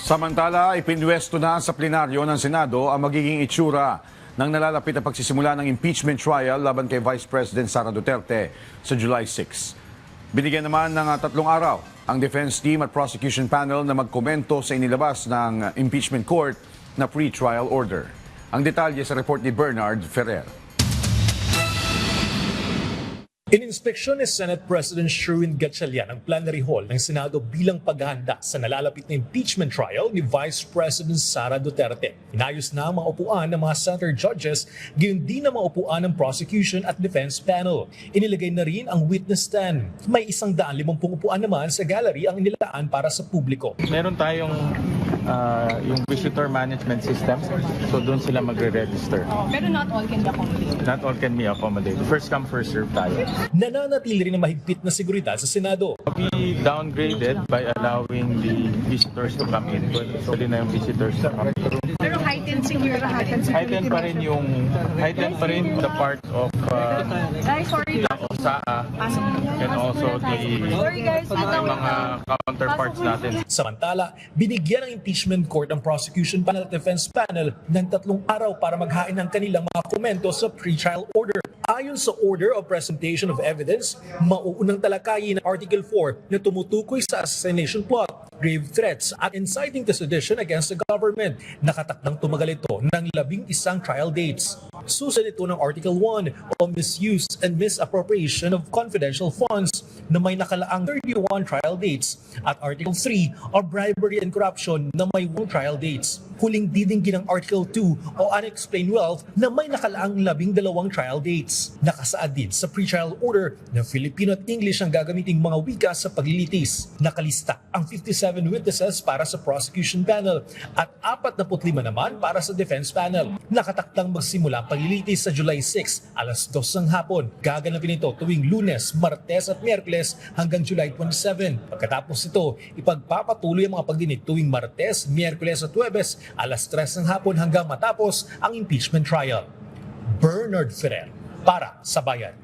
Samantala, ipinwesto na sa plenaryo ng Senado ang magiging itsura ng nalalapit na pagsisimula ng impeachment trial laban kay Vice President Sara Duterte sa July 6. Binigyan naman ng 3 araw ang defense team at prosecution panel na magkomento sa inilabas ng impeachment court na pre-trial order. Ang detalye sa report ni Bernard Ferrer. Ininspeksyon ni Senate President Sherwin Gatchalian ang plenary hall ng Senado bilang paghahanda sa nalalapit na impeachment trial ni Vice President Sara Duterte. Inayos na ang mga upuan ng mga center judges, gayon din ang mga upuan ng prosecution at defense panel. Inilagay na rin ang witness stand. May 150 upuan naman sa gallery ang inilaan para sa publiko. Meron tayong yung visitor management system, so doon sila magre-register. Pero not all can be accommodated. Not all can be accommodated. First come, first serve tayo. Nananatili rin ang mahigpit na seguridad sa Senado. We downgraded by allowing the visitors to come in. Pwede na yung visitors to come in. Pero heightened security. Heightened pa rin the part of Sorry. OSAA and also the mga counterparts natin. Samantala, binigyan ng impeachment court ang prosecution panel at defense panel ng 3 araw para maghain ng kanilang mga komento sa pre-trial order. Ayon sa Order of Presentation of Evidence, mauunang talakayin ng Article 4 na tumutukoy sa assassination plot, grave threats at inciting to sedition against the government. Nakatakdang tumagal ito ng 11 trial dates. Susunod ito ng Article 1 o misuse and misappropriation of confidential funds na may nakalaang 31 trial dates at Article 3 o bribery and corruption na may 1 trial dates. Huling didinggin ng Article 2 o unexplained wealth na may nakalaang 12 trial dates. Nakasaad din sa pre-trial order na Filipino at English ang gagamiting mga wika sa paglilitis. Nakalista ang 57 witnesses para sa prosecution panel at 45 naman para sa defense panel. Nakatakdang magsimula ang paglilitis sa July 6, alas 2 ng hapon. Gaganapin ito tuwing Lunes, Martes at Miyerkules hanggang July 27. Pagkatapos ito, ipagpapatuloy ang mga pagdinig tuwing Martes, Miyerkules at Huwebes, alas 3 ng hapon hanggang matapos ang impeachment trial. Bernard Ferrer para sa Bayan.